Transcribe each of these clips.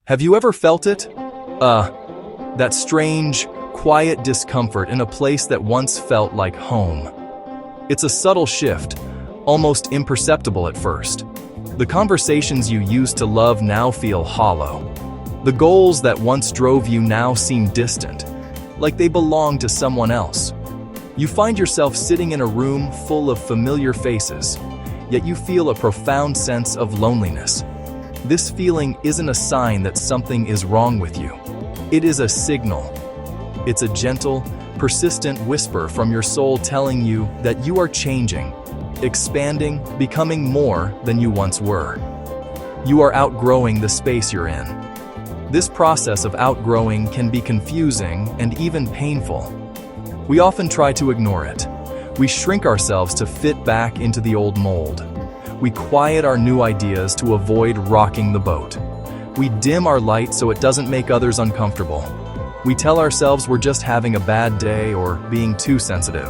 Have you ever felt it? That strange, quiet discomfort in a place that once felt like home. It's a subtle shift, almost imperceptible at first. The conversations you used to love now feel hollow. The goals that once drove you now seem distant, like they belong to someone else. You find yourself sitting in a room full of familiar faces, yet you feel a profound sense of loneliness. This feeling isn't a sign that something is wrong with you. It is a signal. It's a gentle, persistent whisper from your soul telling you that you are changing, expanding, becoming more than you once were. You are outgrowing the space you're in. This process of outgrowing can be confusing and even painful. We often try to ignore it. We shrink ourselves to fit back into the old mold. We quiet our new ideas to avoid rocking the boat. We dim our light so it doesn't make others uncomfortable. We tell ourselves we're just having a bad day or being too sensitive.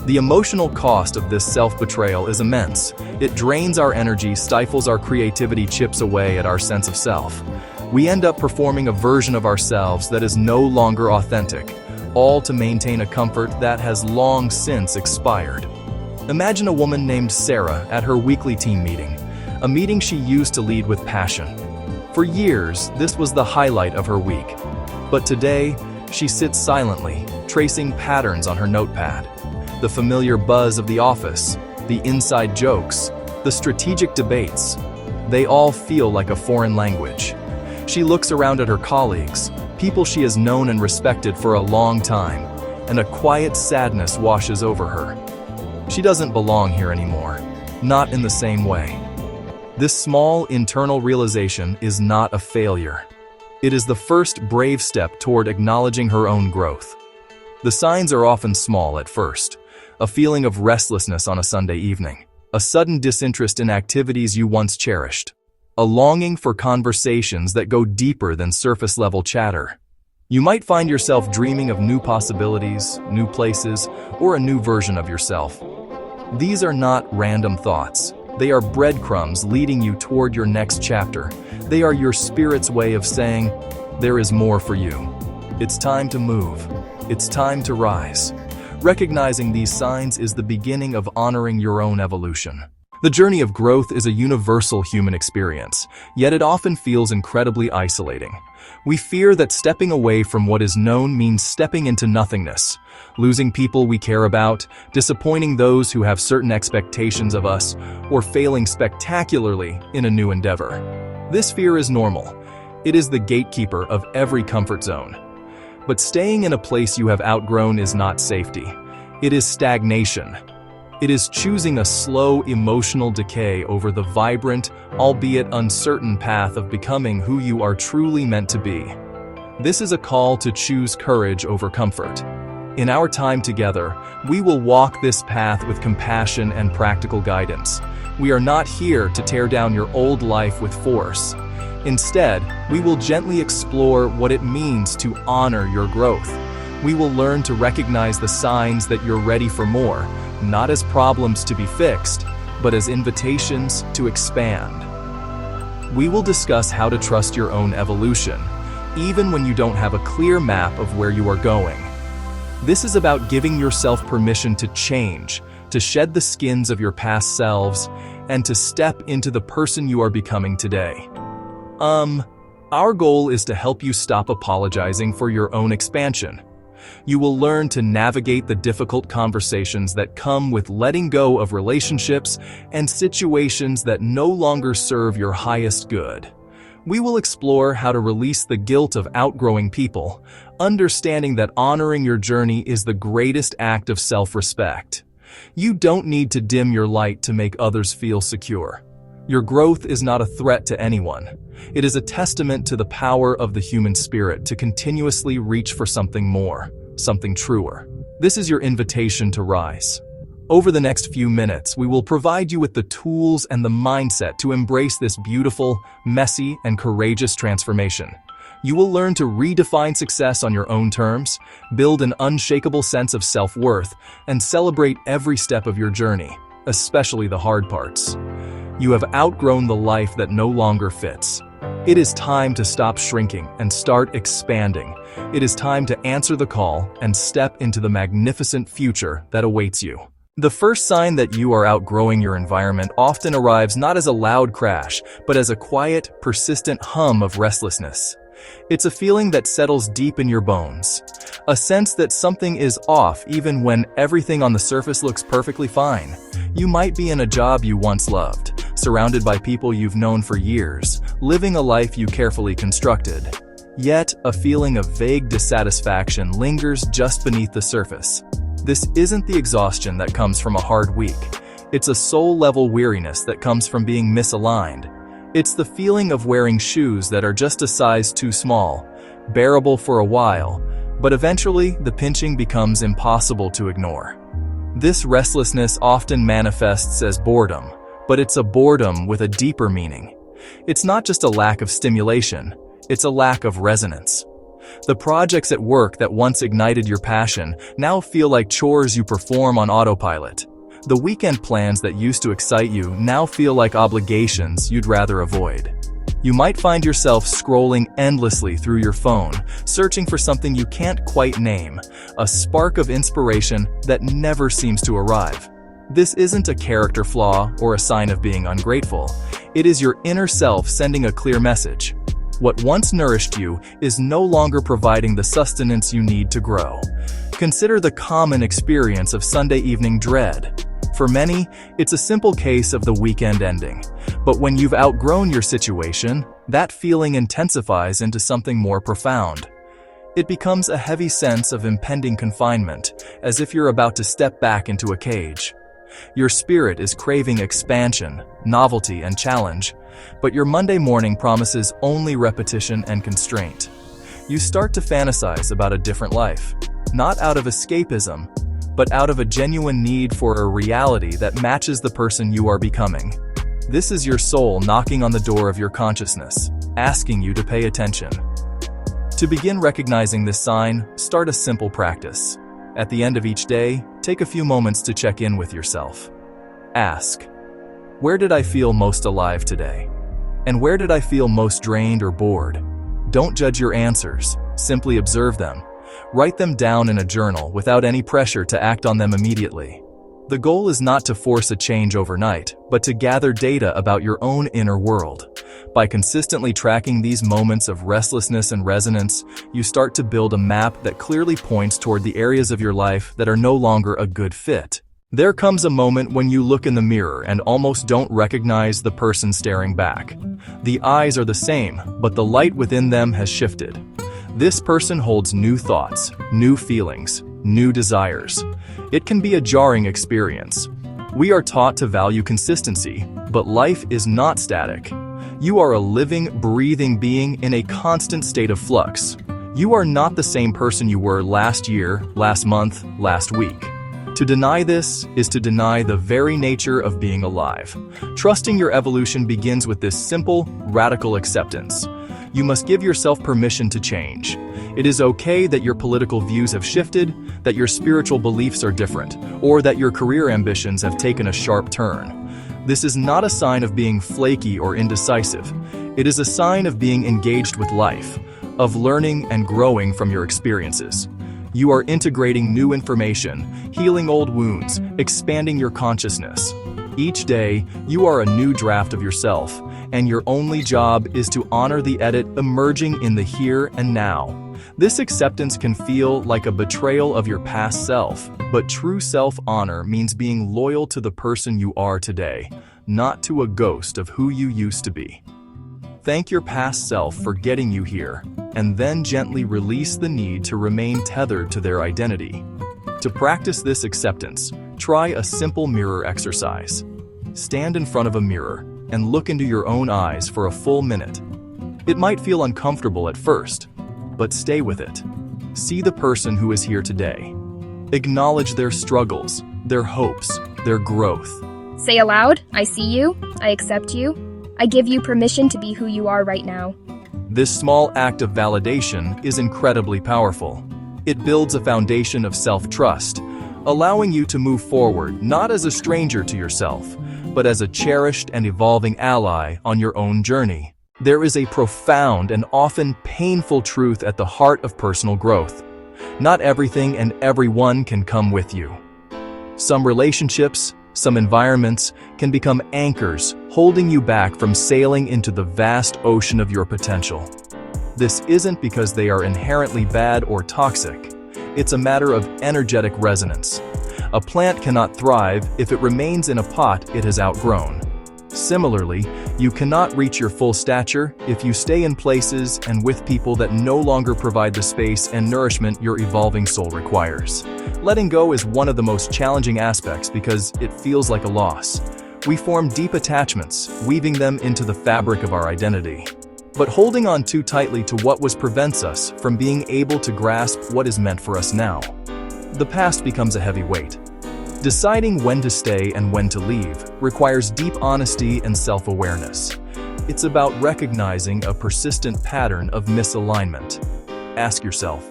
The emotional cost of this self-betrayal is immense. It drains our energy, stifles our creativity, chips away at our sense of self. We end up performing a version of ourselves that is no longer authentic, all to maintain a comfort that has long since expired. Imagine a woman named Sarah at her weekly team meeting, a meeting she used to lead with passion. For years, this was the highlight of her week. But today, she sits silently, tracing patterns on her notepad. The familiar buzz of the office, the inside jokes, the strategic debates, they all feel like a foreign language. She looks around at her colleagues, people she has known and respected for a long time, and a quiet sadness washes over her. She doesn't belong here anymore, not in the same way. This small internal realization is not a failure. It is the first brave step toward acknowledging her own growth. The signs are often small at first. A feeling of restlessness on a Sunday evening, a sudden disinterest in activities you once cherished, a longing for conversations that go deeper than surface-level chatter. You might find yourself dreaming of new possibilities, new places, or a new version of yourself. These are not random thoughts. They are breadcrumbs leading you toward your next chapter. They are your spirit's way of saying, there is more for you. It's time to move. It's time to rise. Recognizing these signs is the beginning of honoring your own evolution. The journey of growth is a universal human experience, yet it often feels incredibly isolating. We fear that stepping away from what is known means stepping into nothingness, losing people we care about, disappointing those who have certain expectations of us, or failing spectacularly in a new endeavor. This fear is normal. It is the gatekeeper of every comfort zone. But staying in a place you have outgrown is not safety. It is stagnation. It is choosing a slow emotional decay over the vibrant, albeit uncertain path of becoming who you are truly meant to be. This is a call to choose courage over comfort. In our time together, we will walk this path with compassion and practical guidance. We are not here to tear down your old life with force. Instead, we will gently explore what it means to honor your growth. We will learn to recognize the signs that you're ready for more, not as problems to be fixed, but as invitations to expand. We will discuss how to trust your own evolution, even when you don't have a clear map of where you are going. This is about giving yourself permission to change, to shed the skins of your past selves, and to step into the person you are becoming today. Our goal is to help you stop apologizing for your own expansion. You will learn to navigate the difficult conversations that come with letting go of relationships and situations that no longer serve your highest good. We will explore how to release the guilt of outgrowing people, understanding that honoring your journey is the greatest act of self-respect. You don't need to dim your light to make others feel secure. Your growth is not a threat to anyone. It is a testament to the power of the human spirit to continuously reach for something more, something truer. This is your invitation to rise. Over the next few minutes, we will provide you with the tools and the mindset to embrace this beautiful, messy, and courageous transformation. You will learn to redefine success on your own terms, build an unshakable sense of self-worth, and celebrate every step of your journey, especially the hard parts. You have outgrown the life that no longer fits. It is time to stop shrinking and start expanding. It is time to answer the call and step into the magnificent future that awaits you. The first sign that you are outgrowing your environment often arrives not as a loud crash, but as a quiet, persistent hum of restlessness. It's a feeling that settles deep in your bones, a sense that something is off even when everything on the surface looks perfectly fine. You might be in a job you once loved, surrounded by people you've known for years, living a life you carefully constructed. Yet, a feeling of vague dissatisfaction lingers just beneath the surface. This isn't the exhaustion that comes from a hard week. It's a soul-level weariness that comes from being misaligned. It's the feeling of wearing shoes that are just a size too small, bearable for a while, but eventually the pinching becomes impossible to ignore. This restlessness often manifests as boredom, but it's a boredom with a deeper meaning. It's not just a lack of stimulation, it's a lack of resonance. The projects at work that once ignited your passion now feel like chores you perform on autopilot. The weekend plans that used to excite you now feel like obligations you'd rather avoid. You might find yourself scrolling endlessly through your phone, searching for something you can't quite name, a spark of inspiration that never seems to arrive. This isn't a character flaw or a sign of being ungrateful. It is your inner self sending a clear message. What once nourished you is no longer providing the sustenance you need to grow. Consider the common experience of Sunday evening dread. For many, it's a simple case of the weekend ending. But when you've outgrown your situation, that feeling intensifies into something more profound. It becomes a heavy sense of impending confinement, as if you're about to step back into a cage. Your spirit is craving expansion, novelty, and challenge, but your Monday morning promises only repetition and constraint. You start to fantasize about a different life, not out of escapism, but out of a genuine need for a reality that matches the person you are becoming. This is your soul knocking on the door of your consciousness, asking you to pay attention. To begin recognizing this sign, start a simple practice. At the end of each day, take a few moments to check in with yourself. Ask, where did I feel most alive today? And where did I feel most drained or bored? Don't judge your answers, simply observe them. Write them down in a journal without any pressure to act on them immediately. The goal is not to force a change overnight, but to gather data about your own inner world. By consistently tracking these moments of restlessness and resonance, you start to build a map that clearly points toward the areas of your life that are no longer a good fit. There comes a moment when you look in the mirror and almost don't recognize the person staring back. The eyes are the same, but the light within them has shifted. This person holds new thoughts, new feelings, new desires. It can be a jarring experience. We are taught to value consistency, but life is not static. You are a living, breathing being in a constant state of flux. You are not the same person you were last year, last month, last week. To deny this is to deny the very nature of being alive. Trusting your evolution begins with this simple, radical acceptance. You must give yourself permission to change. It is okay that your political views have shifted, that your spiritual beliefs are different, or that your career ambitions have taken a sharp turn. This is not a sign of being flaky or indecisive. It is a sign of being engaged with life, of learning and growing from your experiences. You are integrating new information, healing old wounds, expanding your consciousness. Each day, you are a new draft of yourself, and your only job is to honor the edit emerging in the here and now. This acceptance can feel like a betrayal of your past self, but true self-honor means being loyal to the person you are today, not to a ghost of who you used to be. Thank your past self for getting you here, and then gently release the need to remain tethered to their identity. To practice this acceptance, try a simple mirror exercise. Stand in front of a mirror and look into your own eyes for a full minute. It might feel uncomfortable at first, but stay with it. See the person who is here today. Acknowledge their struggles, their hopes, their growth. Say aloud, I see you, I accept you, I give you permission to be who you are right now. This small act of validation is incredibly powerful. It builds a foundation of self-trust, allowing you to move forward not as a stranger to yourself, but as a cherished and evolving ally on your own journey. There is a profound and often painful truth at the heart of personal growth. Not everything and everyone can come with you. Some relationships, some environments can become anchors, holding you back from sailing into the vast ocean of your potential. This isn't because they are inherently bad or toxic. It's a matter of energetic resonance. A plant cannot thrive if it remains in a pot it has outgrown. Similarly, you cannot reach your full stature if you stay in places and with people that no longer provide the space and nourishment your evolving soul requires. Letting go is one of the most challenging aspects because it feels like a loss. We form deep attachments, weaving them into the fabric of our identity. But holding on too tightly to what was prevents us from being able to grasp what is meant for us now. The past becomes a heavy weight. Deciding when to stay and when to leave requires deep honesty and self-awareness. It's about recognizing a persistent pattern of misalignment. Ask yourself,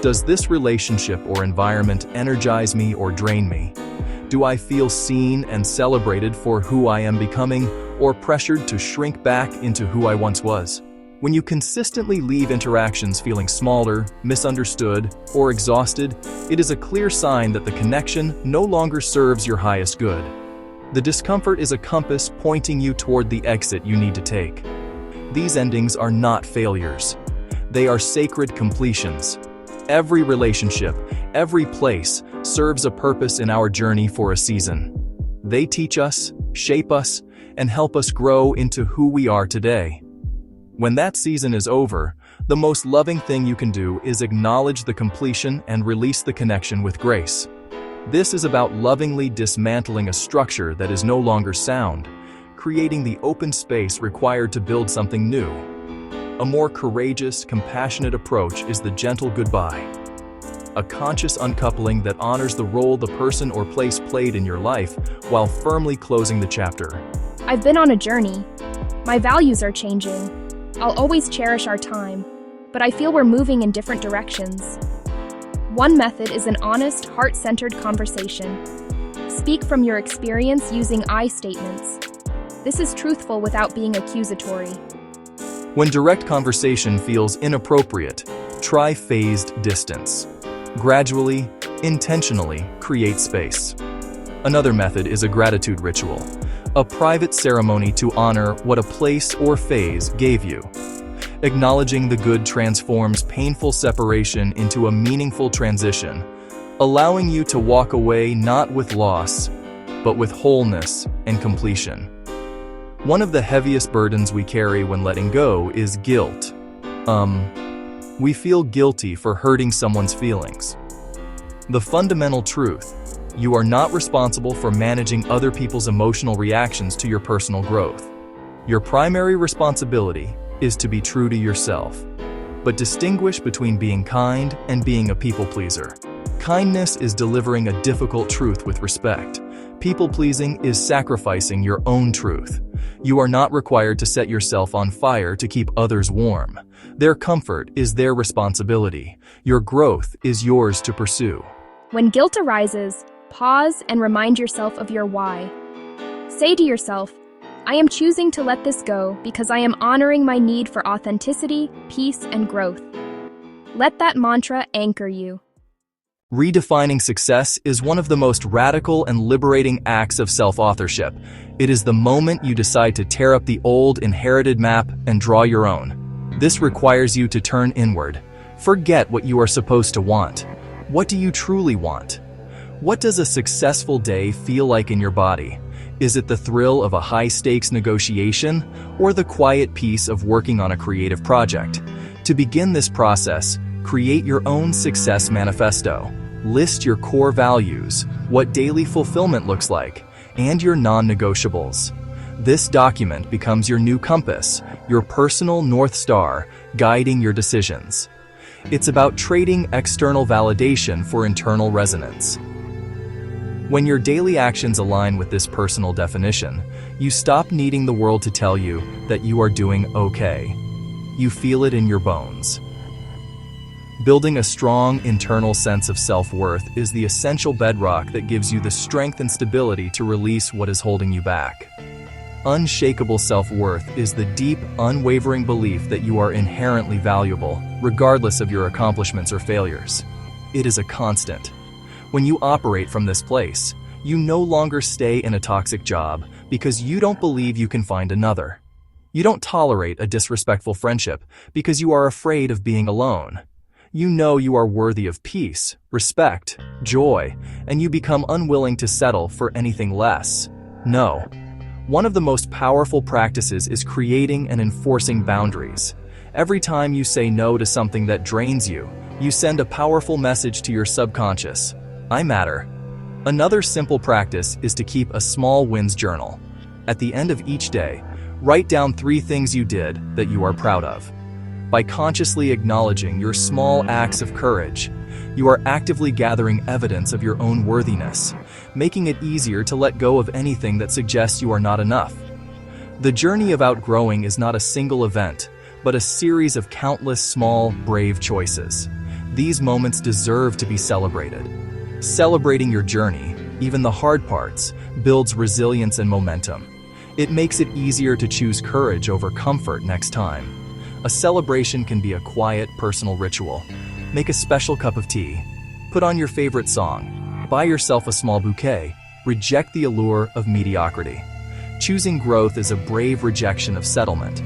does this relationship or environment energize me or drain me? Do I feel seen and celebrated for who I am becoming, or pressured to shrink back into who I once was? When you consistently leave interactions feeling smaller, misunderstood, or exhausted, it is a clear sign that the connection no longer serves your highest good. The discomfort is a compass pointing you toward the exit you need to take. These endings are not failures. They are sacred completions. Every relationship, every place, serves a purpose in our journey for a season. They teach us, shape us, and help us grow into who we are today. When that season is over, the most loving thing you can do is acknowledge the completion and release the connection with grace. This is about lovingly dismantling a structure that is no longer sound, creating the open space required to build something new. A more courageous, compassionate approach is the gentle goodbye. A conscious uncoupling that honors the role the person or place played in your life while firmly closing the chapter. I've been on a journey. My values are changing. I'll always cherish our time, but I feel we're moving in different directions. One method is an honest, heart-centered conversation. Speak from your experience using I statements. This is truthful without being accusatory. When direct conversation feels inappropriate, try phased distance. Gradually, intentionally create space. Another method is a gratitude ritual. A private ceremony to honor what a place or phase gave you. Acknowledging the good transforms painful separation into a meaningful transition, allowing you to walk away not with loss, but with wholeness and completion. One of the heaviest burdens we carry when letting go is guilt. We feel guilty for hurting someone's feelings. The fundamental truth: you are not responsible for managing other people's emotional reactions to your personal growth. Your primary responsibility is to be true to yourself. But distinguish between being kind and being a people pleaser. Kindness is delivering a difficult truth with respect. People-pleasing is sacrificing your own truth. You are not required to set yourself on fire to keep others warm. Their comfort is their responsibility. Your growth is yours to pursue. When guilt arises, pause and remind yourself of your why. Say to yourself, I am choosing to let this go because I am honoring my need for authenticity, peace, and growth. Let that mantra anchor you. Redefining success is one of the most radical and liberating acts of self-authorship. It is the moment you decide to tear up the old inherited map and draw your own. This requires you to turn inward. Forget what you are supposed to want. What do you truly want? What does a successful day feel like in your body? Is it the thrill of a high-stakes negotiation or the quiet peace of working on a creative project? To begin this process, create your own success manifesto. List your core values, what daily fulfillment looks like, and your non-negotiables. This document becomes your new compass, your personal North Star, guiding your decisions. It's about trading external validation for internal resonance. When your daily actions align with this personal definition, you stop needing the world to tell you that you are doing okay. You feel it in your bones. Building a strong internal sense of self-worth is the essential bedrock that gives you the strength and stability to release what is holding you back. Unshakable self-worth is the deep, unwavering belief that you are inherently valuable, regardless of your accomplishments or failures. It is a constant. When you operate from this place, you no longer stay in a toxic job because you don't believe you can find another. You don't tolerate a disrespectful friendship because you are afraid of being alone. You know you are worthy of peace, respect, joy, and you become unwilling to settle for anything less. No. One of the most powerful practices is creating and enforcing boundaries. Every time you say no to something that drains you, you send a powerful message to your subconscious. I matter. Another simple practice is to keep a small wins journal. At the end of each day, write down 3 things you did that you are proud of. By consciously acknowledging your small acts of courage, you are actively gathering evidence of your own worthiness, making it easier to let go of anything that suggests you are not enough. The journey of outgrowing is not a single event, but a series of countless small, brave choices. These moments deserve to be celebrated. Celebrating your journey, even the hard parts, builds resilience and momentum. It makes it easier to choose courage over comfort next time. A celebration can be a quiet, personal ritual. Make a special cup of tea. Put on your favorite song. Buy yourself a small bouquet. Reject the allure of mediocrity. Choosing growth is a brave rejection of settlement.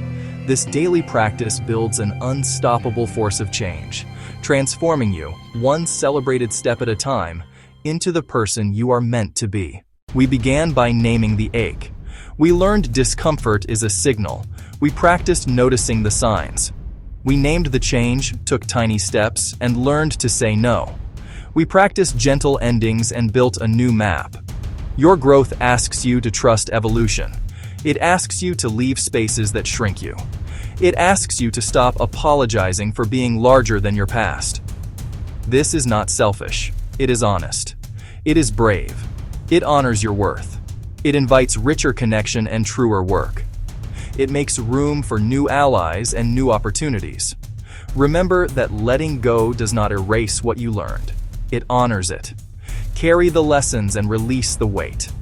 This daily practice builds an unstoppable force of change, transforming you, one celebrated step at a time, into the person you are meant to be. We began by naming the ache. We learned discomfort is a signal. We practiced noticing the signs. We named the change, took tiny steps, and learned to say no. We practiced gentle endings and built a new map. Your growth asks you to trust evolution. It asks you to leave spaces that shrink you. It asks you to stop apologizing for being larger than your past. This is not selfish. It is honest. It is brave. It honors your worth. It invites richer connection and truer work. It makes room for new allies and new opportunities. Remember that letting go does not erase what you learned. It honors it. Carry the lessons and release the weight.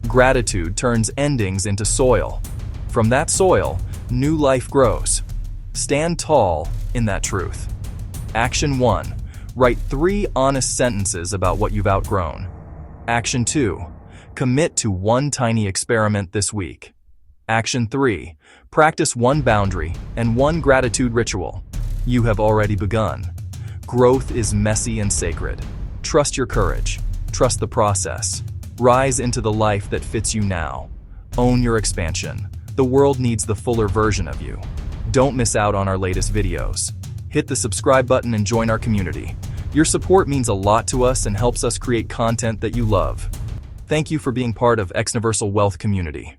Gratitude turns endings into soil. From that soil, new life grows. Stand tall in that truth. Action 1. Write 3 honest sentences about what you've outgrown. Action 2. Commit to 1 tiny experiment this week. Action 3. Practice 1 boundary and 1 gratitude ritual. You have already begun. Growth is messy and sacred. Trust your courage. Trust the process. Rise into the life that fits you now. Own your expansion. The world needs the fuller version of you. Don't miss out on our latest videos. Hit the subscribe button and join our community. Your support means a lot to us and helps us create content that you love. Thank you for being part of Exniversal Wealth Community.